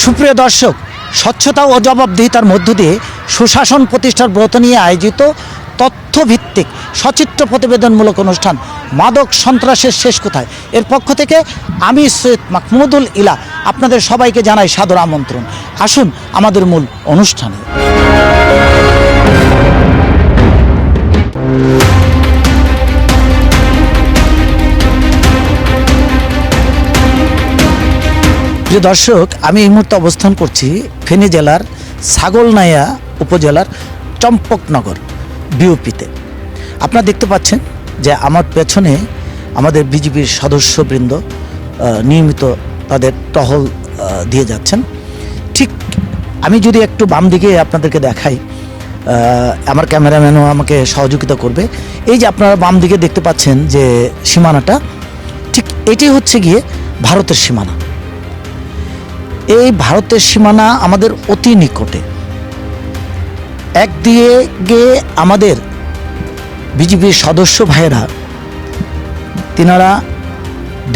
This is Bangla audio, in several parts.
সুপ্রিয় দর্শক, স্বচ্ছতা ও জবাবদিহিতার মধ্য দিয়ে সুশাসন প্রতিষ্ঠার ব্রত নিয়ে আয়োজিত তথ্যভিত্তিক সচিত্র প্রতিবেদনমূলক অনুষ্ঠান মাদক সন্ত্রাসের শেষ কোথায় এর পক্ষ থেকে আমি সৈয়দ মাহমুদুল ইলা আপনাদের সবাইকে জানাই সাদর আমন্ত্রণ। আসুন আমাদের মূল অনুষ্ঠানে। প্রিয় দর্শক, আমি এই মুহূর্তে অবস্থান করছি ফেনী জেলার ছাগলনাইয়া উপজেলার চম্পকনগর বিওপিতে। আপনারা দেখতে পাচ্ছেন যে আমার পেছনে আমাদের বিজেপির সদস্যবৃন্দ নিয়মিত তাদের টহল দিয়ে যাচ্ছেন। ঠিক আমি যদি একটু বাম দিকে আপনাদেরকে দেখাই, আমার ক্যামেরাম্যানও আমাকে সহযোগিতা করবে। এই যে আপনারা বাম দিকে দেখতে পাচ্ছেন যে সীমানাটা, ঠিক এটি হচ্ছে গিয়ে ভারতের সীমানা। এই ভারতের সীমানা আমাদের অতি নিকটে। একদিকে আমাদের বিজেপির সদস্য ভাইয়েরা তিনারা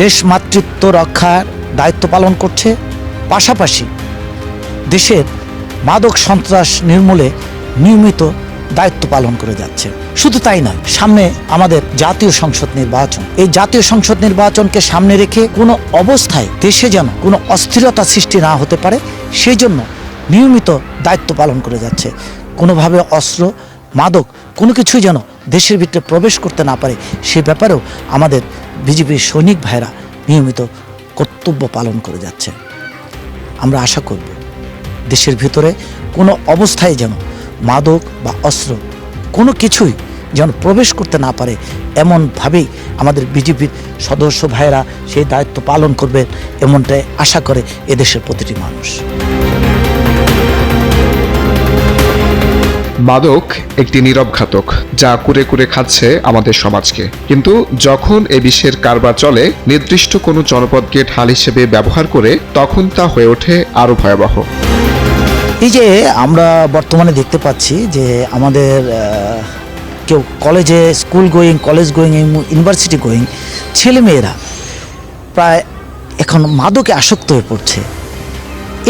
দেশ মাতৃত্ব রক্ষার দায়িত্ব পালন করছে, পাশাপাশি দেশের মাদক সন্ত্রাস নির্মূলে নিয়মিত দায়িত্ব পালন করে যাচ্ছে। শুধু তাই নয়, সামনে আমাদের জাতীয় সংসদ নির্বাচন। এই জাতীয় সংসদ নির্বাচনকে সামনে রেখে কোনো অবস্থায় দেশে যেন কোনো অস্থিরতা সৃষ্টি না হতে পারে, সেই জন্য নিয়মিত দায়িত্ব পালন করে যাচ্ছে। কোনোভাবে অস্ত্র, মাদক কোনো কিছুই যেন দেশের ভিতরে প্রবেশ করতে না পারে, সে ব্যাপারেও আমাদের বিজেপির সৈনিক ভাইরা নিয়মিত কর্তব্য পালন করে যাচ্ছে। আমরা আশা করব দেশের ভিতরে কোনো অবস্থায় যেন মাদক বা অস্ত্র কোনো কিছুই যেন প্রবেশ করতে না পারে, এমনভাবেই আমাদের বিজেপির সদস্য ভাইয়েরা সেই দায়িত্ব পালন করবে, এমনটাই আশা করে এদেশের প্রতিটি মানুষ। মাদক একটি নীরব ঘাতক, যা কুরে কুরে খাচ্ছে আমাদের সমাজকে। কিন্তু যখন এ বিষের কারবার চলে নির্দিষ্ট কোনো জনপদকে ঢাল হিসেবে ব্যবহার করে, তখন তা হয়ে ওঠে আরো ভয়াবহ। এই যে আমরা বর্তমানে দেখতে পাচ্ছি যে আমাদের কেউ কলেজে, school going, college going, university going ছেলেমেয়েরা প্রায় এখন মাদকে আসক্ত হয়ে পড়ছে।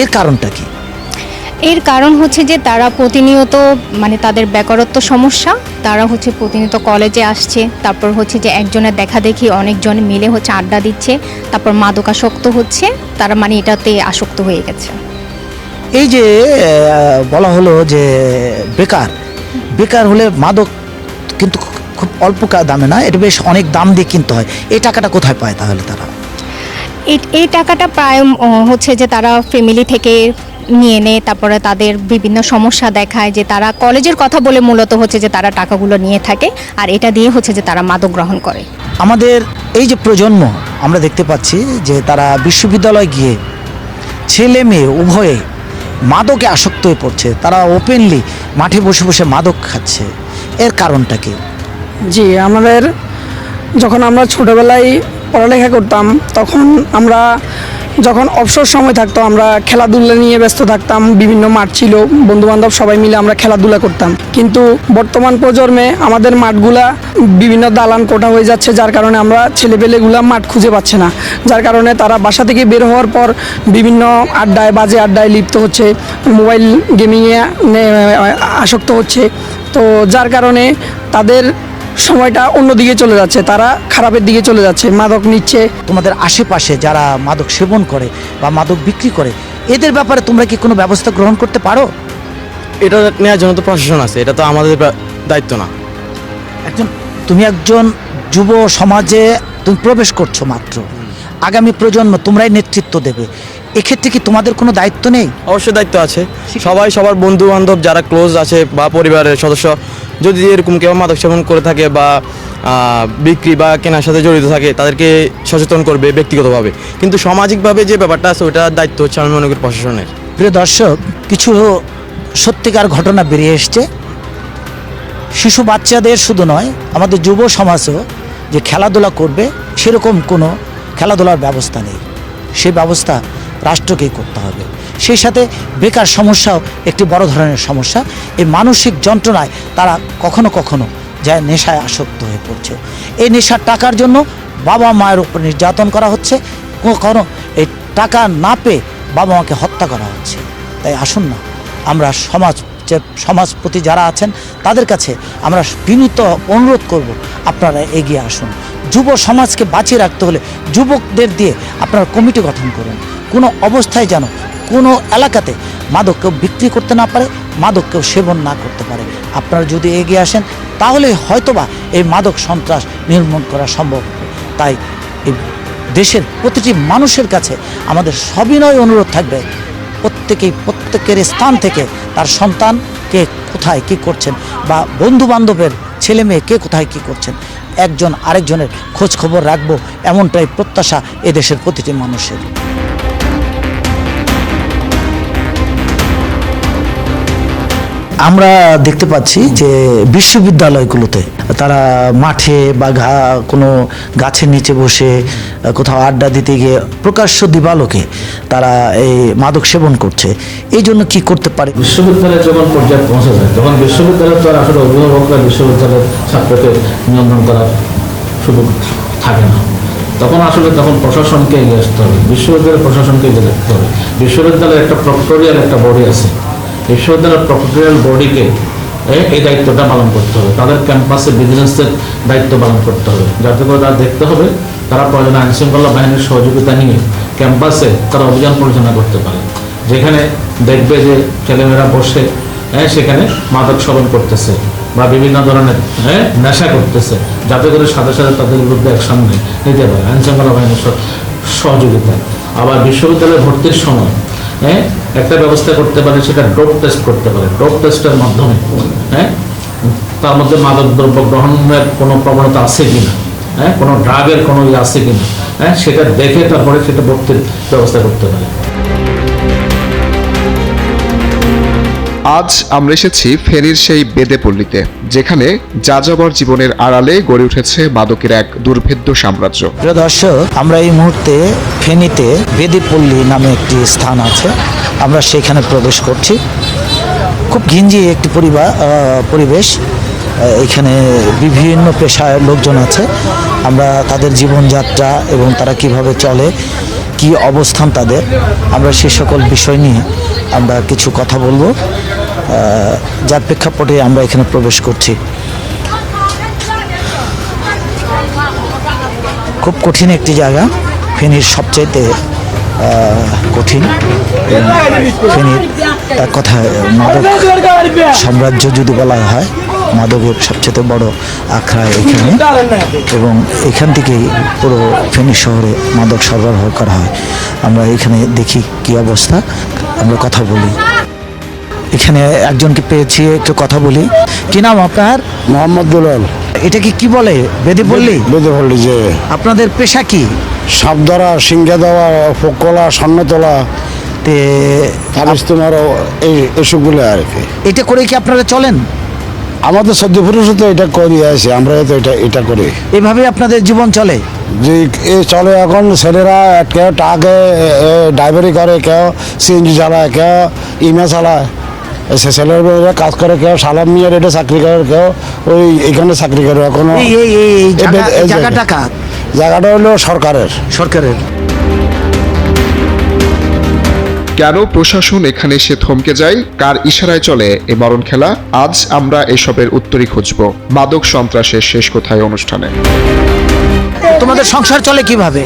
এর কারণটা কি? এর কারণ হচ্ছে যে তারা প্রতিনিয়ত তাদের বেকারত্ব সমস্যা, তারা হচ্ছে প্রতিনিয়ত কলেজে আসছে, তারপর হচ্ছে যে একজনের দেখা দেখি অনেকজন মিলে হচ্ছে আড্ডা দিচ্ছে, তারপর মাদকাসক্ত হচ্ছে, তারা এটাতে আসক্ত হয়ে গেছে। এই যে বলা হলো যে বেকার হলে মাদক কিন্তু খুব অল্প দামে না, এটা বেশ অনেক দাম দিয়ে কিনতে হয়। এই টাকাটা কোথায় পায় তাহলে তারা? এই টাকাটা প্রায় হচ্ছে যে তারা ফ্যামিলি থেকে নিয়ে নেয়, তারপরে তাদের বিভিন্ন সমস্যা দেখায় যে তারা কলেজের কথা বলে মূলত হচ্ছে যে তারা টাকাগুলো নিয়ে থাকে, আর এটা দিয়ে হচ্ছে যে তারা মাদক গ্রহণ করে। আমাদের এই যে প্রজন্ম আমরা দেখতে পাচ্ছি যে তারা বিশ্ববিদ্যালয়ে গিয়ে ছেলে মেয়ে উভয়ে মাদকে আসক্ত হয়ে পড়ছে। তারা ওপেনলি মাঠে বসে বসে মাদক খাচ্ছে। এর কারণটা কি? জি, আমাদের যখন আমরা ছোটোবেলায় পড়ালেখা করতাম, তখন আমরা যখন অবসর সময় থাকতো আমরা খেলাধুলা নিয়ে ব্যস্ত থাকতাম। বিভিন্ন মাঠ ছিল, বন্ধুবান্ধব সবাই মিলে আমরা খেলাধুলা করতাম। কিন্তু বর্তমান প্রজন্মে আমাদের মাঠগুলা বিভিন্ন দালান কোঠা হয়ে যাচ্ছে, যার কারণে আমরা ছেলেপেলেগুলা মাঠ খুঁজে পাচ্ছে না। যার কারণে তারা বাসা থেকে বের হওয়ার পর বিভিন্ন বাজে আড্ডায় লিপ্ত হচ্ছে, মোবাইল গেমিংয়ে আসক্ত হচ্ছে। তো যার কারণে তাদের সময়টা অন্যদিকে চলে যাচ্ছে, তারা খারাপের দিকে চলে যাচ্ছে, মাদক নিচ্ছে। তোমাদের আশেপাশে যারা মাদক সেবন করে বা মাদক বিক্রি করে, এদের ব্যাপারে তোমরা কি কোনো ব্যবস্থা গ্রহণ করতে পারো? এটা নেওয়ার জন্য তো প্রশাসন আছে, এটা তো আমাদের দায়িত্ব না। তুমি একজন যুব সমাজে তুমি প্রবেশ করছো মাত্র, আগামী প্রজন্ম তোমরাই নেতৃত্ব দেবে, এক্ষেত্রে কি তোমাদের কোনো দায়িত্ব নেই? অবশ্যই দায়িত্ব আছে। সবাই সবার বন্ধু বান্ধব যারা ক্লোজ আছে বা পরিবারের সদস্য যদি এরকম কেউ মাদক সেবন করে থাকে বা বিক্রি বা কেনার সাথে জড়িত থাকে, তাদেরকে সচেতন করবে ব্যক্তিগতভাবে। কিন্তু সামাজিকভাবে যে ব্যাপারটা আছে ওটার দায়িত্ব হচ্ছে আমি মনে করি প্রশাসনের। প্রিয় দর্শক, কিছু সত্যিকার ঘটনা বেরিয়ে এসছে। শিশু বাচ্চাদের শুধু নয়, আমাদের যুব সমাজও যে খেলাধুলা করবে সেরকম কোনো খেলাধুলার ব্যবস্থা নেই। সেই ব্যবস্থা রাষ্ট্রকেই করতে হবে। সেই সাথে বেকার সমস্যাও একটি বড় ধরনের সমস্যা। এই মানসিক যন্ত্রণায় তারা কখনো কখনো যায় নেশায় আসক্ত হয়ে পড়ছে। এই নেশার টাকার জন্য বাবা মায়ের উপর নির্যাতন করা হচ্ছে, কখনো এই টাকা না পেয়ে বাবা মাকে হত্যা করা হচ্ছে। তাই আসুন না, আমরা সমাজপতি যারা আছেন তাদের কাছে আমরা বিনীত অনুরোধ করব, আপনারা এগিয়ে আসুন। যুব সমাজকে বাঁচিয়ে রাখতে হলে যুবকদের দিয়ে আপনারা কমিটি গঠন করুন। কোনো অবস্থায় যেন কোনো এলাকাতে মাদক কেউ বিক্রি করতে না পারে, মাদক কেউ সেবন না করতে পারে। আপনারা যদি এগিয়ে আসেন তাহলে হয়তোবা এই মাদক সন্ত্রাস নির্মূল করা সম্ভব হবে। তাই এই দেশের প্রতিটি মানুষের কাছে আমাদের সবিনয় অনুরোধ থাকবে, প্রত্যেকের স্থান থেকে তার সন্তান কে কোথায় কী করছেন বা বন্ধু বান্ধবের ছেলে মেয়ে কে কোথায় কী করছেন, একজন আরেকজনের খোঁজ খবর রাখবো, এমনটাই প্রত্যাশা এদেশের প্রতিটি মানুষের। আমরা দেখতে পাচ্ছি যে বিশ্ববিদ্যালয়গুলোতে তারা মাঠে বা কোনো গাছের নিচে বসে কোথাও আড্ডা দিতে গিয়ে প্রকাশ্য দিবালোকে তারা এই মাদক সেবন করছে। এই জন্য কি করতে পারে? বিশ্ববিদ্যালয়ে যখন পর্যায়ে পৌঁছে যায়, তখন বিশ্ববিদ্যালয় তো আর আসলে অভিভাবকরা বিশ্ববিদ্যালয়ের ছাত্রকে নিয়ন্ত্রণ করার সুযোগ থাকে না। তখন প্রশাসনকে এগিয়ে আসতে হবে, বিশ্ববিদ্যালয়ের প্রশাসনকে এগিয়ে দেখতে হবে। বিশ্ববিদ্যালয়ের একটা প্রক্টোরিয়াল একটা বডি আছে, বিশ্ববিদ্যালয়ের প্রক্টোরিয়াল বডিকে এই দায়িত্বটা পালন করতে হবে। তাদের ক্যাম্পাসে বিজিলেন্সের দায়িত্ব পালন করতে হবে, যাতে করে তারা দেখতে হবে তারা প্রয়োজনে আইনশৃঙ্খলা বাহিনীর সহযোগিতা নিয়ে ক্যাম্পাসে তারা অভিযান পরিচালনা করতে পারে। যেখানে দেখবে যে ছেলেমেয়েরা বসে সেখানে মাদক সেবন করতেছে বা বিভিন্ন ধরনের নেশা করতেছে, যাতে করে সাথে সাথে তাদের বিরুদ্ধে অ্যাকশন নিতে পারে আইনশৃঙ্খলা বাহিনীর সহযোগিতা। আবার বিশ্ববিদ্যালয়ে ভর্তির সময় একটা ব্যবস্থা করতে পারে, সেটা ডোপ টেস্ট করতে পারে। ডোপ টেস্টের মাধ্যমে তার মধ্যে মাদক দ্রব্য গ্রহণের কোনো প্রবণতা আছে কিনা, কোনো ড্রাগের কোনো আছে কিনা, সেটা দেখে তারপরে সেটা ভর্তির ব্যবস্থা করতে পারে। আজ আমরা এসেছি ফেনীর সেই বেদেপল্লীতে, যেখানে যাযাবর জীবনের আড়ালে গড়ে উঠেছে মাদকের এক দুর্ভেদ্য সাম্রাজ্য। প্রিয় দর্শক, আমরা এই মুহূর্তে ফেনীতে বেদেপল্লী নামে একটি স্থান আছে, আমরা সেখানে প্রবেশ করছি। খুব ঘিঞ্জি একটি পরিবেশ। এখানে বিভিন্ন পেশার লোকজন আছে। আমরা তাদের জীবনযাত্রা এবং তারা কিভাবে চলে, কি অবস্থান তাদের, আমরা সে সকল বিষয় নিয়ে আমরা কিছু কথা বলবো, যার প্রেক্ষাপটে আমরা এখানে প্রবেশ করছি। খুব কঠিন একটি জায়গা, ফেনীর সবচাইতে কঠিন। ফেনীর এক কথায় মাদক সাম্রাজ্য যদি বলা হয়, মাদকের সবচেয়ে বড় আখড়া এখানে, এবং এখান থেকেই পুরো ফেনী শহরে মাদক সরবরাহ করা হয়। আমরা এখানে দেখি কি অবস্থা, আমরা কথা বলি। এখানে একজনকে পেয়েছি, একটু কথা বলি। কি নাম আপনার? মোহাম্মদ দুলাল। এটাকে কি বলে? বেদেপল্লী? বেদেপল্লী। যে আপনাদের পেশা কি? সাপ ধরা, সিংহা দেওয়া, ফোকলা, স্বর্ণ তোলা, তে তারিস তোমার এসবগুলো আর কি। এটা করে কি আপনারা চলেন? আমাদের সদ্য পুরুষ তো এটা করি আছে, আমরা তো এটা করি। এভাবে আপনাদের জীবন চলে? যে চলে। এখন ছেলেরা কেউ টাকে ড্রাইভারি করে, কেউ সিএনজি চালায়, কেউ ইমা চালায়, ছেলেরা কাজ করে, কেউ সালাম নিয়ে এটা চাকরি করে, কেউ ওই এখানে চাকরি করে। এখনো জায়গাটা হলো সরকারের। কেন প্রশাসন এখানে এসে থমকে যায়, কার ইশারায় চলে এই মরণ খেলা? আজ আমরা এসবের উত্তরই খুঁজব মাদক সন্ত্রাসের শেষ কোথায় অনুষ্ঠানে। তোমাদের সংসার চলে কিভাবে?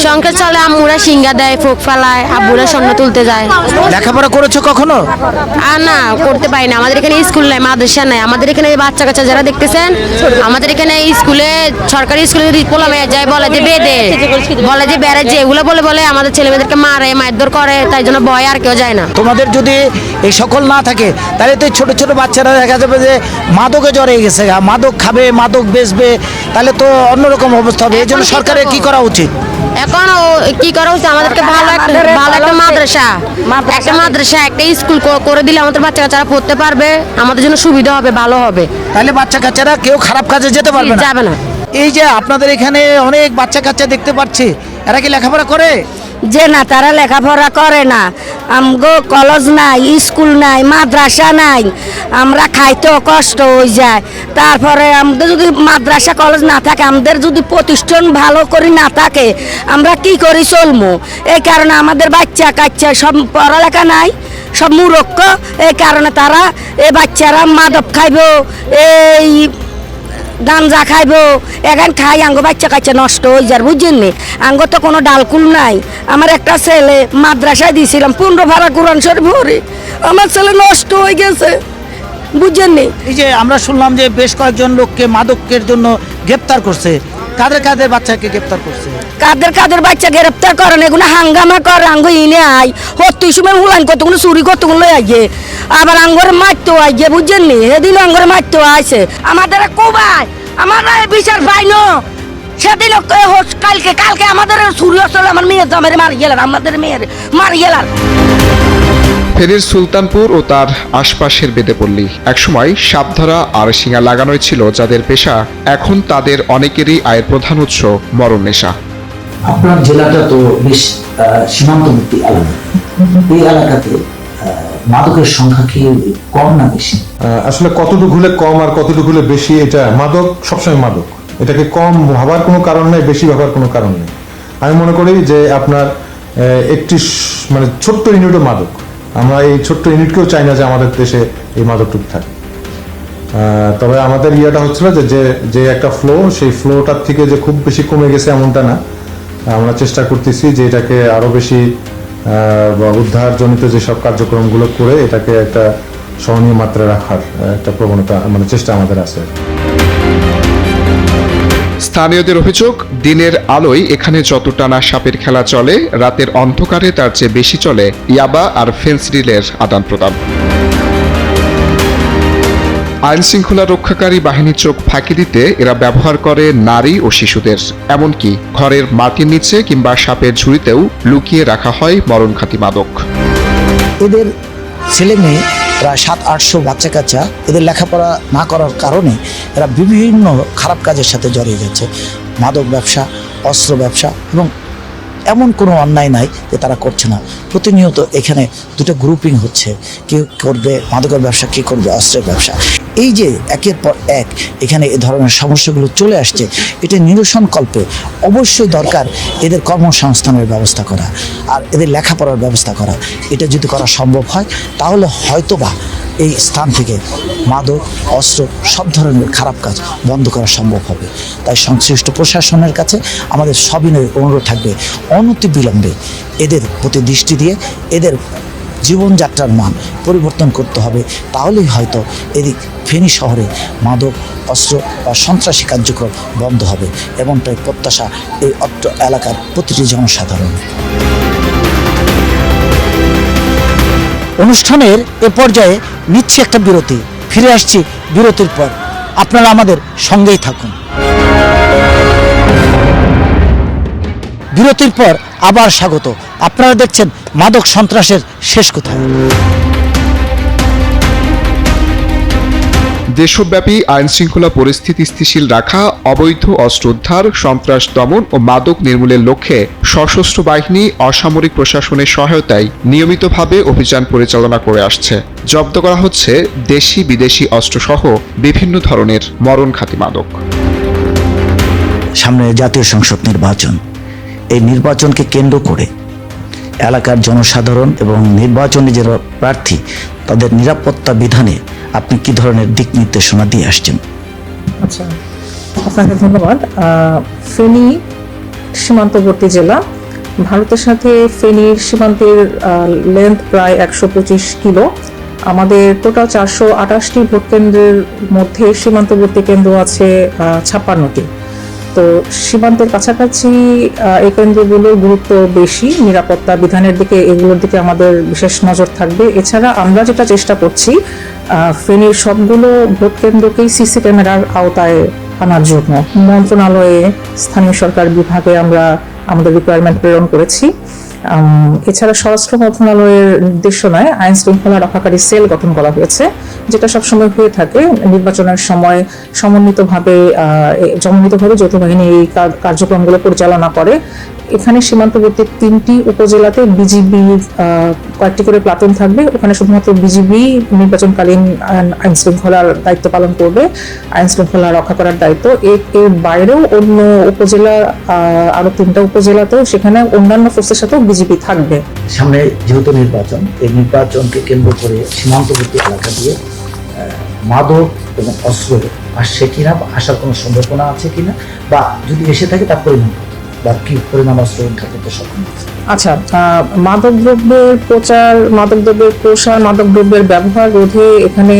সংসার চলে, আম্মুরা সিঙ্গা দেয়, ফোক ফালায়, আব্বুরা স্বর্ণ তুলতে যায়। লেখাপড়া করেছো কখনো? আর না, করতে পারি না। আমাদের এখানে স্কুল নাই, মাদ্রাসা নাই। আমাদের এখানে বাচ্চা কাচ্চা যারা দেখতেছেন, আমাদের এখানে স্কুলে, সরকারি স্কুলে যদি পোলা মেয়ে যায়, বলে যে বেদে, বলে যে বেড়ে, যে এগুলো বলে আমাদের ছেলে মেয়েদেরকে মারে, মারধর করে, তাই জন্য ভয় আর কেউ যায় না। তোমাদের যদি এই সকল না থাকে, তাহলে তো ছোট ছোট বাচ্চারা দেখা যাবে যে মাদকে জড়িয়ে গেছে, মাদক খাবে, মাদক বেচবে, তাহলে তো অন্যরকম অবস্থা হবে। এই জন্য সরকারের কি করা উচিত? এখন কি করা উচিত? আমাদেরকে ভালো একটা মাদ্রাসা, একটা স্কুল করে দিলে আমাদের বাচ্চা কাচ্চারা পড়তে পারবে, আমাদের জন্য সুবিধা হবে, ভালো হবে। তাহলে বাচ্চা কাচ্চারা কেউ খারাপ কাজে যেতে পারবে না। যাবে না। এই যে আপনাদের এখানে অনেক বাচ্চা কাচ্চা দেখতে পাচ্ছি, এরা কি লেখাপড়া করে? যে না তারা লেখাপড়া করে না, আমগো কলেজ নাই, স্কুল নাই, মাদ্রাসা নাই, আমরা খাইতেও কষ্ট হয়ে যায়। তারপরে আমাদের যদি মাদ্রাসা কলেজ না থাকে, আমাদের যদি প্রতিষ্ঠান ভালো করে না থাকে, আমরা কি করি চলবো? এই কারণে আমাদের বাচ্চা কাচ্চা সব পড়ালেখা নাই, সব মূর্খ। এই কারণে তারা এই বাচ্চারা মাদক খাইব, এই গাঞ্জা খাইব, এখন খাই আঙ্গ বাচ্চা কাচ্চা নষ্ট হয়ে যার, বুঝছেন নি? আঙ্গ তো কোনো ডালকুল নাই। আমার একটা ছেলে মাদ্রাসায় দিয়েছিলাম 15 ভাড়া কোরআন শরীফ ভরে, আমার ছেলে নষ্ট হয়ে গেছে, বুঝছেন নি? এই যে আমরা শুনলাম যে বেশ কয়েকজন লোককে মাদকের জন্য গ্রেপ্তার করছে, কাদের বাচ্চাকে গ্রেপ্তার করছে? কাদের বাচ্চা গ্রেপ্তার করেন, এগুলো হাঙ্গামা করে আঙ্গ ইনে আই হত্যি সময় হুলাইন কতগুলো চুরি কতগুলো লই আইয়ে, আবার আঙ্গরে মারতেও আইয়ে, বুঝছেন নি? সেদিন আঙ্গরে মারতেও আইছে। আমাদের কোবাই আমার বিচার পাইনো, সেদিন কালকে আমাদের চুরি আসলে আমার মেয়ের জামের মারি গেলার, আমাদের মেয়ের মারি গেলার। ফেনীর সুলতানপুর ও তার আশপাশের বেদেপল্লী একসময় সাপধরা আর শিঙা লাগানোই ছিল যাদের পেশা, এখন তাদের অনেকেরই আয়ের প্রধান উৎস মরণ নেশা। আপনার জেলাটা তো বেশ সীমান্তবর্তী এলাকা, এই এলাকাতে মাদকের সংখ্যা কি কম না বেশি? আসলে কতটুকু হলে কম আর কতটুকু হলে বেশি, এটা মাদক সবসময় মাদক, এটাকে কম ভাবার কোনো কারণ নেই, বেশি ভাবার কোনো কারণ নেই। আমি মনে করি যে আপনার একটি মানে ছোট্ট ইউনিটও মাদক, আমরা এই ছোট্ট ইউনিটকেও চাই না যে আমাদের দেশে এই মাদকটুকু থাকে। তবে আমাদের ইয়েটা হচ্ছিল যে একটা ফ্লো, সেই ফ্লোটার থেকে যে খুব বেশি কমে গেছে এমনটা না। আমরা চেষ্টা করতেছি যে এটাকে আরো বেশি উদ্ধারজনিত যেসব কার্যক্রমগুলো করে এটাকে একটা সহনীয় মাত্রায় রাখার একটা প্রবণতা, মানে চেষ্টা আমাদের আছে। স্থানীয়দের অভিযোগ, দিনের আলোয় এখানে যতটা না সাপের খেলা চলে, রাতের অন্ধকারে তার চেয়ে বেশি চলে ইয়াবা আর ফেন্সিডিলের আদান প্রদান। আইন শৃঙ্খলা রক্ষাকারী বাহিনীর চোখ ফাঁকি দিতে এরা ব্যবহার করে নারী ও শিশুদের, এমনকি ঘরের মাটির নিচে কিংবা সাপের ঝুড়িতেও লুকিয়ে রাখা হয় মরণঘাতী মাদক। এদের ছেলে মেয়ে প্রায় 700-800 বাচ্চা কাচ্চা, এদের লেখাপড়া না করার কারণে এরা বিভিন্ন খারাপ কাজের সাথে জড়িয়ে যাচ্ছে। মাদক ব্যবসা, অস্ত্র ব্যবসা, এবং এমন কোনো অন্যায় নাই যে তারা করছে না। প্রতিনিয়ত এখানে দুটো গ্রুপিং হচ্ছে, কেউ করবে মাদকের ব্যবসা, কে করবে অস্ত্রের ব্যবসা। এই যে একের পর এক এখানে এ ধরনের সমস্যাগুলো চলে আসছে, এটা নিরসনকল্পে অবশ্যই দরকার এদের কর্মসংস্থানের ব্যবস্থা করা আর এদের লেখাপড়ার ব্যবস্থা করা। এটা যদি করা সম্ভব হয় তাহলে হয়তোবা এই স্থান থেকে মাদক, অস্ত্র, সব ধরনের খারাপ কাজ বন্ধ করা সম্ভব হবে। তাই সংশ্লিষ্ট প্রশাসনের কাছে আমাদের সবিনয় অনুরোধ থাকবে, অনতিবিলম্বে এদের প্রতি দৃষ্টি দিয়ে এদের জীবনযাত্রার মান পরিবর্তন করতে হবে। তাহলেই হয়তো এদিক ফেনী শহরে মাদক, অস্ত্র বা সন্ত্রাসী কার্যক্রম বন্ধ হবে, এমনটাই প্রত্যাশা এই অত্র এলাকার প্রতিটি জনসাধারণ। অনুষ্ঠানের এ পর্যায়ে নিচ্ছি একটা বিরতি, ফিরে আসছি বিরতির পর। আপনারা আমাদের সঙ্গেই থাকুন। বিরতির পর আবার স্বাগত। আপনারা দেখছেন মাদক সন্ত্রাসের শেষ কোথায়। দেশব্যাপী আইন শৃঙ্খলা পরিস্থিতি স্থিতিশীল রাখা, অবৈধ অস্ত্র উদ্ধার, সন্ত্রাস দমন ও মাদক নির্মূলের লক্ষ্যে সশস্ত্র বাহিনী অসামরিক প্রশাসনের সহায়তায় নিয়মিতভাবে অভিযান পরিচালনা করে আসছে। জব্দ করা হচ্ছে দেশি বিদেশি অস্ত্রসহ বিভিন্ন ধরনের মরণঘাতী মাদক। সামনে জাতীয় সংসদ নির্বাচন, এই নির্বাচনকে কেন্দ্র করে এলাকার জনসাধারণ এবং নির্বাচনে যারা প্রার্থী তাদের নিরাপত্তা বিধানে আপনি কি ধরনের দিক নির্দেশনা দিয়ে আসছেন? আচ্ছা, আপনাকে ধন্যবাদ। ফেনী সীমান্তবর্তী জেলা, ভারতের সাথে ফেনীর সীমান্তের লেন্থ প্রায় 125 কিলো। আমাদের টোটাল 428টি ভোট কেন্দ্রের মধ্যে সীমান্তবর্তী কেন্দ্র আছে 56টি। তো সীমান্তের কাছাকাছি এই কেন্দ্রগুলোর গুরুত্ব বেশি, নিরাপত্তা বিধানের দিকে এগুলোর দিকে আমাদের বিশেষ নজর থাকবে। এছাড়া আমরা যেটা চেষ্টা করছি ফেনীর সবগুলো ভোট কেন্দ্রকেই সিসি ক্যামেরার আওতায় আনার জন্য মন্ত্রণালয়ে, স্থানীয় সরকার বিভাগে আমরা আমাদের রিকোয়ারমেন্ট প্রেরণ করেছি। এছাড়া স্বরাষ্ট্র মন্ত্রণালয়ের নির্দেশনায় আইন শৃঙ্খলা রক্ষাকারী সেল গঠন করা হয়েছে, যেটা সবসময় হয়ে থাকে নির্বাচনের সময় সমন্বিতভাবে যৌথ বাহিনী এই কার্যক্রমগুলো পরিচালনা করে। এখানে সীমান্তবর্তী 3টি উপজেলাতে বিজিবি কয়েকটি করে প্লাটুন থাকবে। ওখানে শুধুমাত্র বিজিবি নির্বাচনকালীন আইন শৃঙ্খলার দায়িত্ব পালন করবে, আইন শৃঙ্খলা রক্ষা করার দায়িত্ব। এর বাইরেও অন্য উপজেলা, আরো 3টা উপজেলাতেও সেখানে অন্যান্য ফোর্সের সাথেও বিজিবি থাকবে। সামনে যেহেতু নির্বাচন, এই নির্বাচনকে কেন্দ্র করে সীমান্তবর্তী এলাকা দিয়ে মাদক এবং অস্ত্র আসছে কিনা বা আসার কোনো সম্ভাবনা আছে কিনা, বা যদি এসে থাকে তার পরিমাণ বা কি পরিমাণ অস্ত্র উদ্ধার করতে সক্ষম হচ্ছে? আচ্ছা, মাদকদ্রব্যের প্রচার, মাদকদ্রব্যের প্রসার, মাদকদ্রব্যের ব্যবহার রোধে এখানে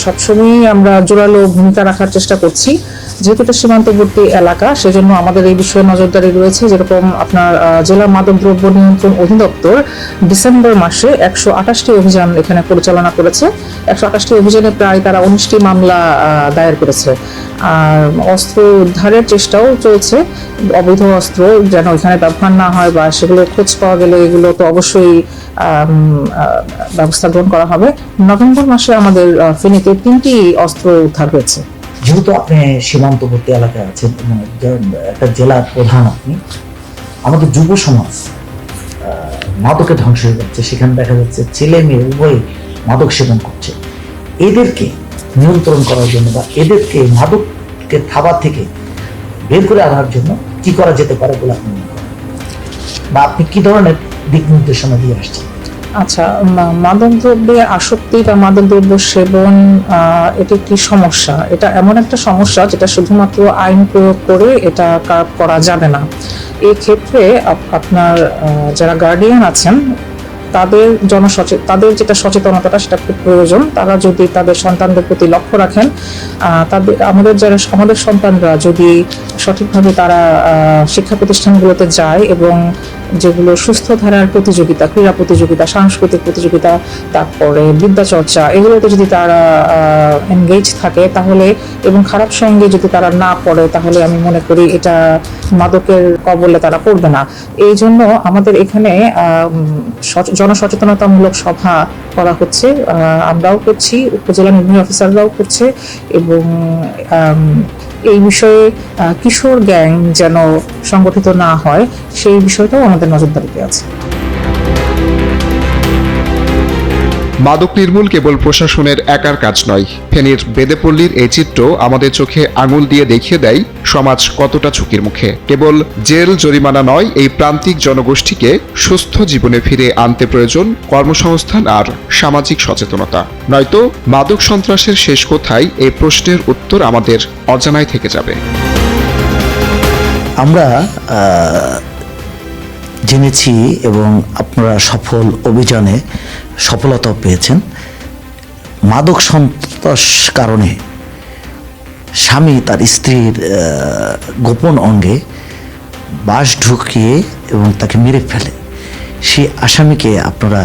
সবসময়ই আমরা জোরালো ভূমিকা রাখার চেষ্টা করছি। যেহেতু এটা সীমান্তবর্তী এলাকা, সেজন্য আমাদের এই বিষয়ে নজরদারি রয়েছে। যেরকম আপনার জেলা মাদকদ্রব্য নিয়ন্ত্রণ অধিদপ্তর ডিসেম্বর মাসে 128টি অভিযান এখানে পরিচালনা করেছে। 128টি অভিযানে প্রায় তারা 19টি মামলা দায়ের করেছে। আর অস্ত্র উদ্ধারের চেষ্টাও চলছে। অবৈধ অস্ত্র যেন এখানে ব্যবহার না হয় বা সেগুলো খোঁজ পাওয়া গেলে এগুলো তো অবশ্যই ব্যবস্থা গ্রহণ করা হবে। নভেম্বর মাসে আমাদের ফেনীতে 3টি অস্ত্র উদ্ধার হয়েছে। যেহেতু আপনি সীমান্তবর্তী এলাকায় আছেন এবং একটা জেলার প্রধান আপনি, আমাদের যুব সমাজ মাদকে ধ্বংস হয়ে যাচ্ছে। সেখানে দেখা যাচ্ছে ছেলে মেয়ে উভয়ই মাদক সেবন করছে। এদেরকে নিয়ন্ত্রণ করার জন্য বা এদেরকে মাদকের থাবা থেকে বের করে আনার জন্য কি করা যেতে পারে বলে আপনি মনে করেন, বা আপনি কি ধরনের দিক নির্দেশনা দিয়ে আসছেন? আচ্ছা, মাদকদ্রব্যে আসক্তি বা মাদকদ্রব্য সেবন এটি একটি সমস্যা। এটা এমন একটা সমস্যা যেটা শুধুমাত্র আইন প্রয়োগ করে এটা কার্ভ করা যাবে না। এই ক্ষেত্রে আপনার যারা গার্ডিয়ান আছেন তাদের যেটা সচেতনতাটা সেটা খুব প্রয়োজন। তারা যদি তাদের সন্তানদের প্রতি লক্ষ্য রাখেন, আমাদের সন্তানরা যদি সঠিকভাবে তারা শিক্ষা প্রতিষ্ঠানগুলোতে যায় এবং যেগুলো সুস্থ ধারার প্রতিযোগিতা, ক্রীড়া প্রতিযোগিতা, সাংস্কৃতিক প্রতিযোগিতা, তারপরে বিদ্যা চর্চা, এগুলোতে যদি তারা এনগেজ থাকে তাহলে, এবং খারাপ সঙ্গে যদি তারা না পড়ে, তাহলে আমি মনে করি এটা মাদকের কবলে তারা পড়বে না। এই জন্য আমাদের এখানে জনসচেতনতামূলক সভা করা হচ্ছে, আমরাও করছি, উপজেলা নির্বাহী অফিসাররাও করছে, এবং এই বিষয়ে কিশোর গ্যাং যেন সংগঠিত না হয় সেই বিষয়টাও আমাদের নজরদারিতে আছে। মাদক নির্মূল কেবল প্রশাসনের একার কাজ নয়। ফেনীর বেদেপল্লীর এই চিত্র আমাদের চোখে আঙুল দিয়ে দেখিয়ে দেয় সমাজ কতটা ঝুঁকির মুখে। কেবল জেল জরিমানা নয়, এই প্রান্তিক জনগোষ্ঠীকে সুস্থ জীবনে ফিরে আনতে প্রয়োজন কর্মসংস্থান আর সামাজিক সচেতনতা। নয়তো মাদক সন্ত্রাসের শেষ কোথায়, এই প্রশ্নের উত্তর আমাদের অজানায় থেকে যাবে। আমরা জেনেছি এবং আপনারা সফল অভিযানে সফলতা পেয়েছেন। মাদক সন্ত্রাস কারণে স্বামী তার স্ত্রীর গোপন অঙ্গে বাঁশ ঢুকিয়ে এবং তাকে মেরে ফেলে। সেই আসামিকে আপনারা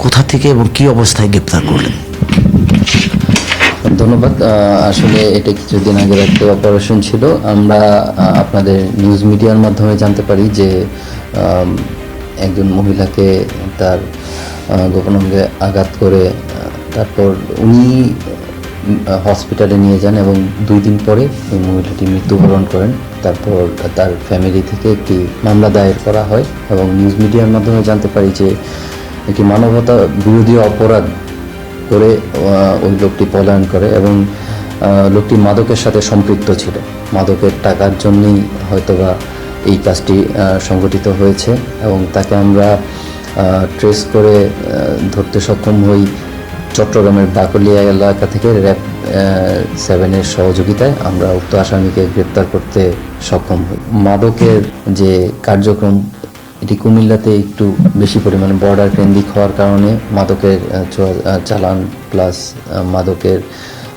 কোথা থেকে এবং কি অবস্থায় গ্রেপ্তার করলেন? ধন্যবাদ। আসলে এটা কিছুদিন আগের একটা অপারেশন ছিল। আমরা আপনাদের নিউজ মিডিয়ার মাধ্যমে জানতে পারি যে একজন মহিলাকে তার গোপন অঙ্গে আঘাত করে তারপর উনি হসপিটালে নিয়ে যান এবং 2 দিন পরে ওই মহিলাটি মৃত্যুবরণ করেন। তারপর তার ফ্যামিলি থেকে একটি মামলা দায়ের করা হয় এবং নিউজ মিডিয়ার মাধ্যমে জানতে পারি যে একটি মানবতা বিরোধী অপরাধ করে ওই লোকটি পলায়ন করে এবং লোকটি মাদকের সাথে সম্পৃক্ত ছিল। মাদকের টাকার জন্যই হয়তোবা এই কাজটি সংগঠিত হয়েছে এবং তাকে আমরা ট্রেস করে ধরতে সক্ষম হই চট্টগ্রামের বাকলিয়া এলাকা থেকে র্যাব 7-এর সহযোগিতায় আমরা উক্ত আসামিকে গ্রেপ্তার করতে সক্ষম হই। মাদকের যে কার্যক্রম এটি কুমিল্লাতে একটু বেশি পরিমাণে বর্ডার কেন্দ্রিক হওয়ার কারণে মাদকের চালান প্লাস মাদকের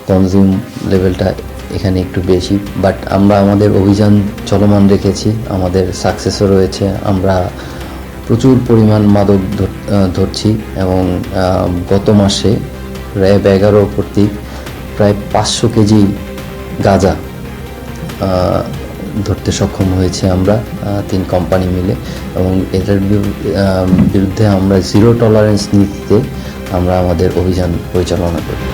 কনজিউম লেভেলটা এখানে একটু বেশি। বাট আমরা আমাদের অভিযান চলমান রেখেছি, আমাদের সাকসেসও রয়েছে। আমরা প্রচুর পরিমাণ মাদক ধরছি এবং গত মাসে র্যাব 11 কর্তৃক প্রায় 500 কেজি গাঁজা ধরতে সক্ষম হয়েছে আমরা 3 কোম্পানি মিলে, এবং এটার বিরুদ্ধে আমরা জিরো টলারেন্স নীতিতে আমরা আমাদের অভিযান পরিচালনা করি।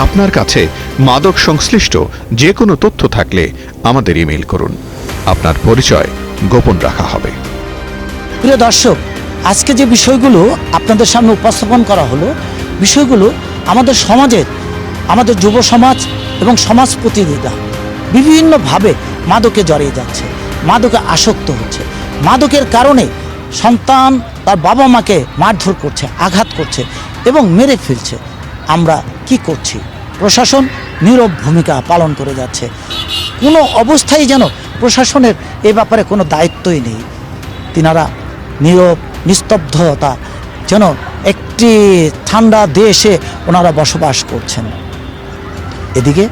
আপনার কাছে মাদক সংশ্লিষ্ট যে কোনো তথ্য থাকলে আমাদের ইমেইল করুন। আপনার পরিচয় গোপন রাখা হবে। প্রিয় দর্শক, আজকে যে বিষয়গুলো আপনাদের সামনে উপস্থাপন করা হলো, বিষয়গুলো আমাদের সমাজের, আমাদের যুব সমাজ এবং সমাজ প্রতিনিধিরা বিভিন্নভাবে মাদকে জড়িয়ে যাচ্ছে, মাদকে আসক্ত হচ্ছে। মাদকের কারণে সন্তান তার বাবা মাকে মারধর করছে, আঘাত করছে এবং মেরে ফেলছে। আমরা কি করছি? প্রশাসন নীরব ভূমিকা পালন করে যাচ্ছে। কোনো অবস্থায় যেন প্রশাসনের এ ব্যাপারে কোনো দায়িত্বই নেই। তিনারা নীরব নিস্তব্ধতা, যেন একটি ঠান্ডা দেশে ওনারা বসবাস করছেন। এদিকে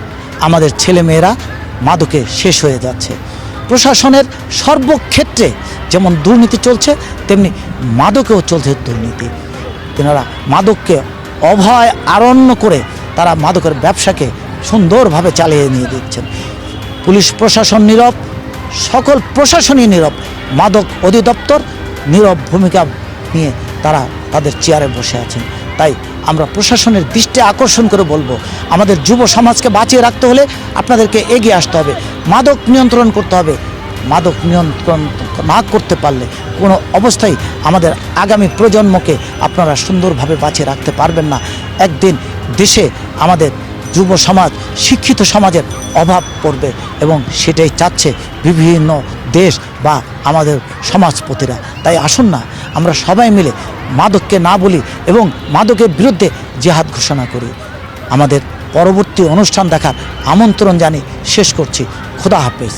আমাদের ছেলেমেয়েরা মাদকে শেষ হয়ে যাচ্ছে। প্রশাসনের সর্বক্ষেত্রে যেমন দুর্নীতি চলছে, তেমনি মাদকেও চলছে দুর্নীতি। তেনারা মাদককে অভয় আরণ্য করে তারা মাদকের ব্যবসাকে সুন্দরভাবে চালিয়ে নিয়ে দিচ্ছেন। পুলিশ প্রশাসন নীরব, সকল প্রশাসনই নীরব, মাদক অধিদপ্তর নীরব ভূমিকা নিয়ে তারা তাদের চেয়ারে বসে আছেন। তাই আমরা প্রশাসনের দৃষ্টি আকর্ষণ করে বলবো, আমাদের যুব সমাজকে বাঁচিয়ে রাখতে হলে আপনাদেরকে এগিয়ে আসতে হবে, মাদক নিয়ন্ত্রণ করতে হবে। মাদক নিয়ন্ত্রণ না করতে পারলে কোনো অবস্থায় আমাদের আগামী প্রজন্মকে আপনারা সুন্দরভাবে বাঁচিয়ে রাখতে পারবেন না। একদিন দেশে আমাদের যুব সমাজ, শিক্ষিত সমাজের অভাব পড়বে এবং সেটাই চাচ্ছে বিভিন্ন দেশ বা আমাদের সমাজপতিরা। তাই আসুন না আমরা সবাই মিলে মাদককে না বলি এবং মাদকের বিরুদ্ধে জিহাদ ঘোষণা করি। আমাদের পরবর্তী অনুষ্ঠান দেখার আমন্ত্রণ জানিয়ে শেষ করছি। খোদা হাফেজ।